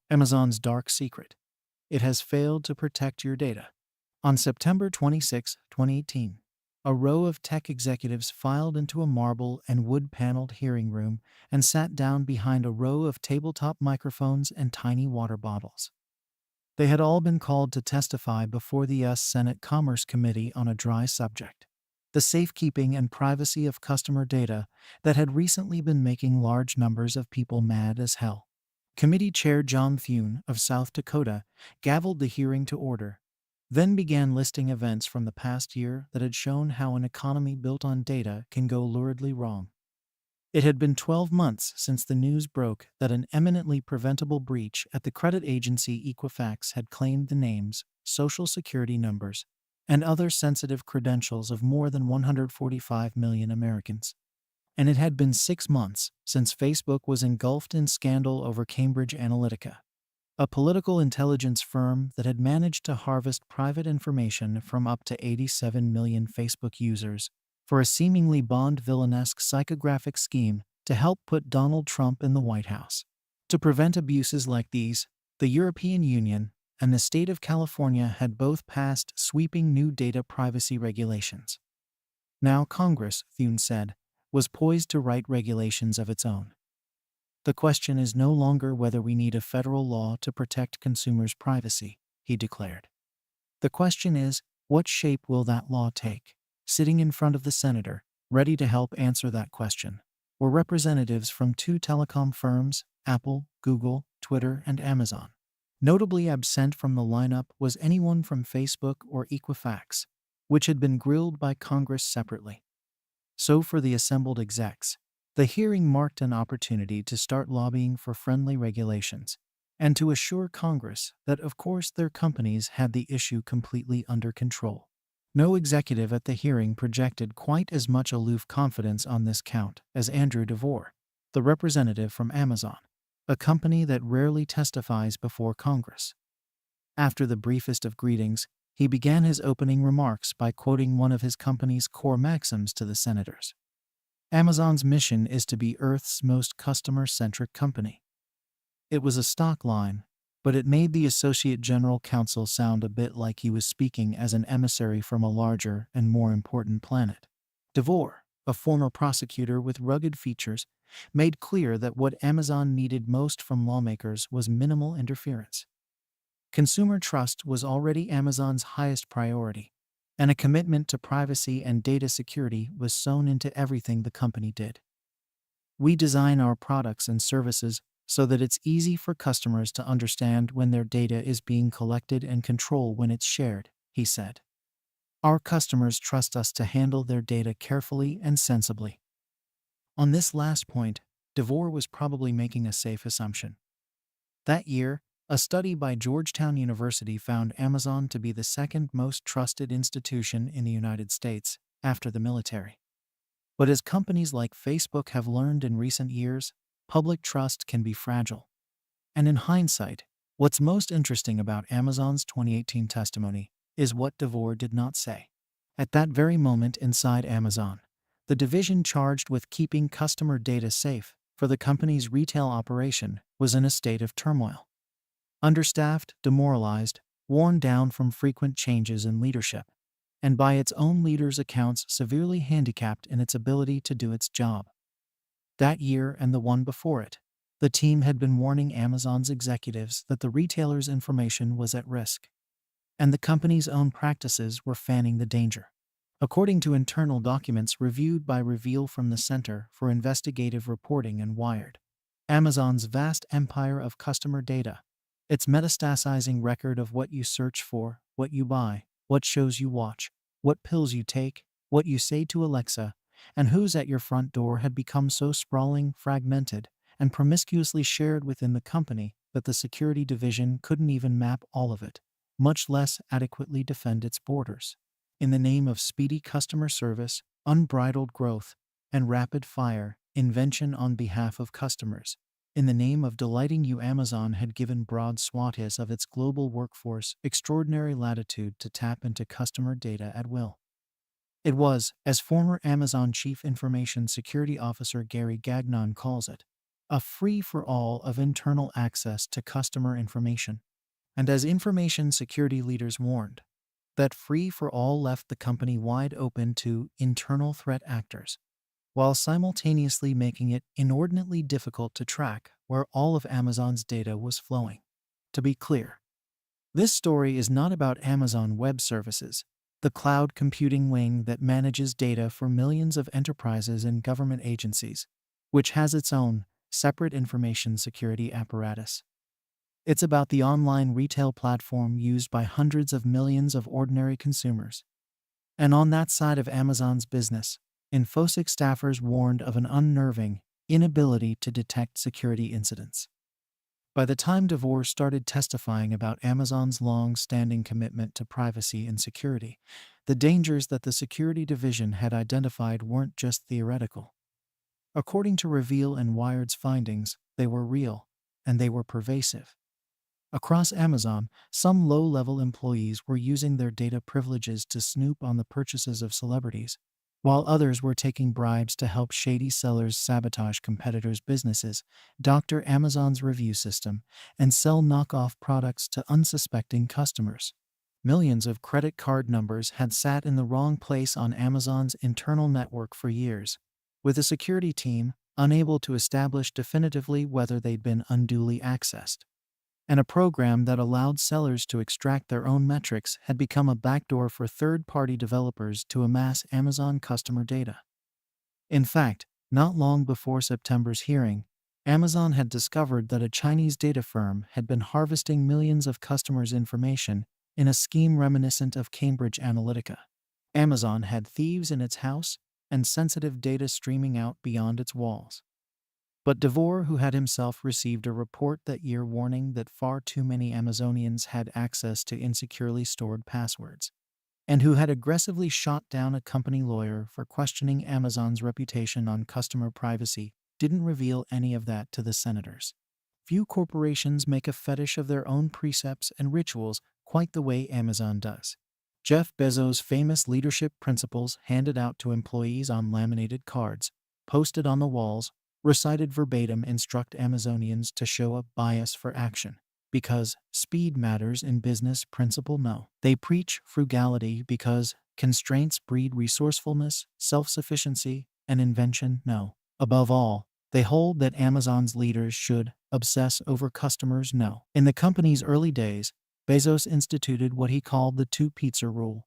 Amazon's dark secret. It has failed to protect your data. On September 26, 2018, a row of tech executives filed into a marble and wood paneled hearing room and sat down behind a row of tabletop microphones and tiny water bottles. They had all been called to testify before the U.S. Senate Commerce Committee on a dry subject: the safekeeping and privacy of customer data that had recently been making large numbers of people mad as hell. Committee Chair John Thune of South Dakota gavelled the hearing to order, then began listing events from the past year that had shown how an economy built on data can go luridly wrong. It had been 12 months since the news broke that an eminently preventable breach at the credit agency Equifax had claimed the names, social security numbers, and other sensitive credentials of more than 145 million Americans. And it had been 6 months since Facebook was engulfed in scandal over Cambridge Analytica, a political intelligence firm that had managed to harvest private information from up to 87 million Facebook users for a seemingly Bond-villanesque psychographic scheme to help put Donald Trump in the White House. To prevent abuses like these, the European Union and the state of California had both passed sweeping new data privacy regulations. Now Congress, Thune said, was poised to write regulations of its own. The question is no longer whether we need a federal law to protect consumers' privacy, he declared. The question is, what shape will that law take? Sitting in front of the senator, ready to help answer that question, were representatives from two telecom firms, Apple, Google, Twitter, and Amazon. Notably absent from the lineup was anyone from Facebook or Equifax, which had been grilled by Congress separately. So for the assembled execs, the hearing marked an opportunity to start lobbying for friendly regulations and to assure Congress that, of course, their companies had the issue completely under control. No executive at the hearing projected quite as much aloof confidence on this count as Andrew DeVore, the representative from Amazon, a company that rarely testifies before Congress. After the briefest of greetings, he began his opening remarks by quoting one of his company's core maxims to the senators. Amazon's mission is to be Earth's most customer-centric company. It was a stock line, but it made the Associate General Counsel sound a bit like he was speaking as an emissary from a larger and more important planet. DeVore, a former prosecutor with rugged features, made clear that what Amazon needed most from lawmakers was minimal interference. Consumer trust was already Amazon's highest priority, and a commitment to privacy and data security was sewn into everything the company did. We design our products and services so that it's easy for customers to understand when their data is being collected and control when it's shared, he said. Our customers trust us to handle their data carefully and sensibly. On this last point, DeVore was probably making a safe assumption. That year, a study by Georgetown University found Amazon to be the second most trusted institution in the United States, after the military. But as companies like Facebook have learned in recent years, public trust can be fragile. And in hindsight, what's most interesting about Amazon's 2018 testimony is what DeVore did not say. At that very moment inside Amazon, the division charged with keeping customer data safe for the company's retail operation was in a state of turmoil. Understaffed, demoralized, worn down from frequent changes in leadership, and by its own leaders' accounts severely handicapped in its ability to do its job. That year and the one before it, the team had been warning Amazon's executives that the retailer's information was at risk, and the company's own practices were fanning the danger. According to internal documents reviewed by Reveal from the Center for Investigative Reporting and Wired, Amazon's vast empire of customer data, its metastasizing record of what you search for, what you buy, what shows you watch, what pills you take, what you say to Alexa, and who's at your front door had become so sprawling, fragmented, and promiscuously shared within the company that the security division couldn't even map all of it, much less adequately defend its borders. In the name of speedy customer service, unbridled growth, and rapid-fire invention on behalf of customers, in the name of delighting you, Amazon had given broad swaths of its global workforce extraordinary latitude to tap into customer data at will. It was, as former Amazon Chief Information Security Officer Gary Gagnon calls it, a free-for-all of internal access to customer information. And as information security leaders warned, that free-for-all left the company wide open to internal threat actors, while simultaneously making it inordinately difficult to track where all of Amazon's data was flowing. To be clear, this story is not about Amazon Web Services, the cloud computing wing that manages data for millions of enterprises and government agencies, which has its own separate information security apparatus. It's about the online retail platform used by hundreds of millions of ordinary consumers. And on that side of Amazon's business, InfoSec staffers warned of an unnerving inability to detect security incidents. By the time DeVore started testifying about Amazon's long-standing commitment to privacy and security, the dangers that the security division had identified weren't just theoretical. According to Reveal and Wired's findings, they were real, and they were pervasive. Across Amazon, some low-level employees were using their data privileges to snoop on the purchases of celebrities, while others were taking bribes to help shady sellers sabotage competitors' businesses, doctor Amazon's review system, and sell knockoff products to unsuspecting customers. Millions of credit card numbers had sat in the wrong place on Amazon's internal network for years, with a security team unable to establish definitively whether they'd been unduly accessed. And a program that allowed sellers to extract their own metrics had become a backdoor for third-party developers to amass Amazon customer data. In fact, not long before September's hearing, Amazon had discovered that a Chinese data firm had been harvesting millions of customers' information in a scheme reminiscent of Cambridge Analytica. Amazon had thieves in its house and sensitive data streaming out beyond its walls. But DeVore, who had himself received a report that year warning that far too many Amazonians had access to insecurely stored passwords, and who had aggressively shot down a company lawyer for questioning Amazon's reputation on customer privacy, didn't reveal any of that to the senators. Few corporations make a fetish of their own precepts and rituals quite the way Amazon does. Jeff Bezos' famous leadership principles handed out to employees on laminated cards, posted on the walls, recited verbatim instruct Amazonians to show a bias for action, because speed matters in business principle no. They preach frugality because constraints breed resourcefulness, self-sufficiency, and invention no. Above all, they hold that Amazon's leaders should obsess over customers no. In the company's early days, Bezos instituted what he called the two-pizza rule.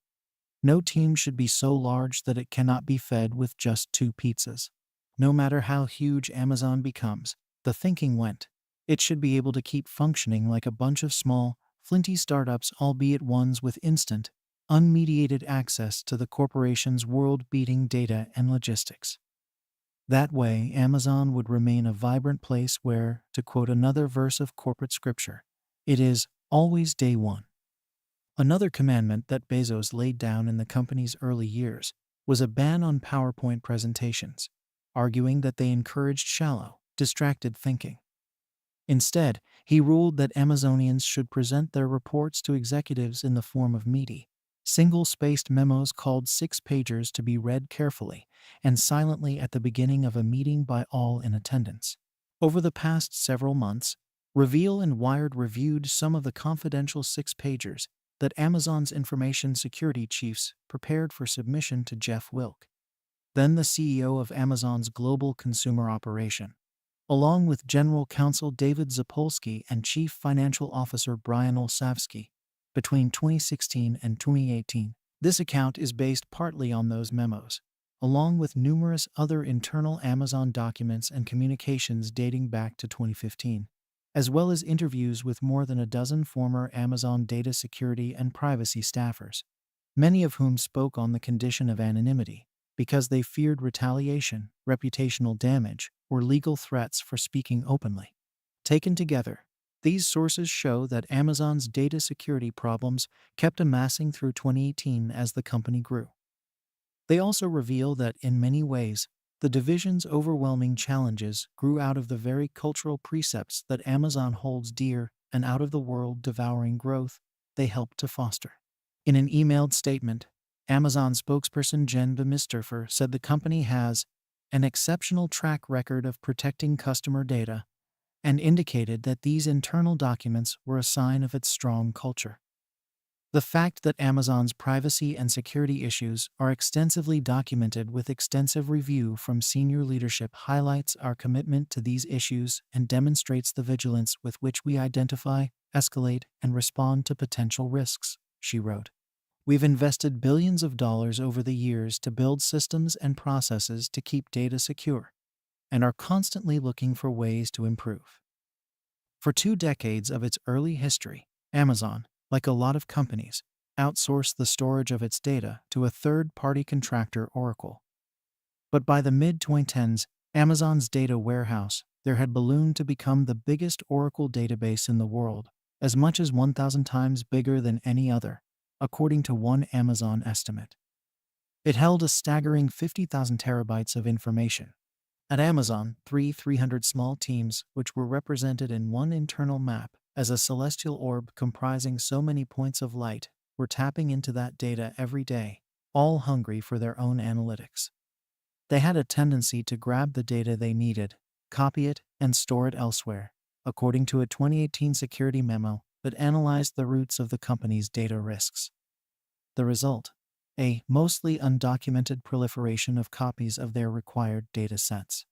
No team should be so large that it cannot be fed with just two pizzas. No matter how huge Amazon becomes, the thinking went, it should be able to keep functioning like a bunch of small, flinty startups, albeit ones with instant, unmediated access to the corporation's world-beating data and logistics. That way, Amazon would remain a vibrant place where, to quote another verse of corporate scripture, it is always day one. Another commandment that Bezos laid down in the company's early years was a ban on PowerPoint presentations, arguing that they encouraged shallow, distracted thinking. Instead, he ruled that Amazonians should present their reports to executives in the form of meaty, single-spaced memos called six-pagers to be read carefully and silently at the beginning of a meeting by all in attendance. Over the past several months, Reveal and Wired reviewed some of the confidential six-pagers that Amazon's information security chiefs prepared for submission to Jeff Wilke, then the CEO of Amazon's global consumer operation, along with General Counsel David Zapolsky and Chief Financial Officer Brian Olsavsky, between 2016 and 2018. This account is based partly on those memos, along with numerous other internal Amazon documents and communications dating back to 2015, as well as interviews with more than a dozen former Amazon data security and privacy staffers, many of whom spoke on the condition of anonymity, because they feared retaliation, reputational damage, or legal threats for speaking openly. Taken together, these sources show that Amazon's data security problems kept amassing through 2018 as the company grew. They also reveal that, in many ways, the division's overwhelming challenges grew out of the very cultural precepts that Amazon holds dear and out of the world-devouring growth they helped to foster. In an emailed statement, Amazon spokesperson Jen Bemisterfer said the company has an exceptional track record of protecting customer data, and indicated that these internal documents were a sign of its strong culture. The fact that Amazon's privacy and security issues are extensively documented with extensive review from senior leadership highlights our commitment to these issues and demonstrates the vigilance with which we identify, escalate, and respond to potential risks, she wrote. We've invested billions of dollars over the years to build systems and processes to keep data secure, and are constantly looking for ways to improve. For 2 decades of its early history, Amazon, like a lot of companies, outsourced the storage of its data to a third-party contractor, Oracle. But by the mid-2010s, Amazon's data warehouse there had ballooned to become the biggest Oracle database in the world, as much as 1,000 times bigger than any other, according to one Amazon estimate. It held a staggering 50,000 terabytes of information. At Amazon, 300 small teams, which were represented in one internal map as a celestial orb comprising so many points of light, were tapping into that data every day, all hungry for their own analytics. They had a tendency to grab the data they needed, copy it, and store it elsewhere, according to a 2018 security memo that analyzed the roots of the company's data risks. The result? A mostly undocumented proliferation of copies of their required data sets.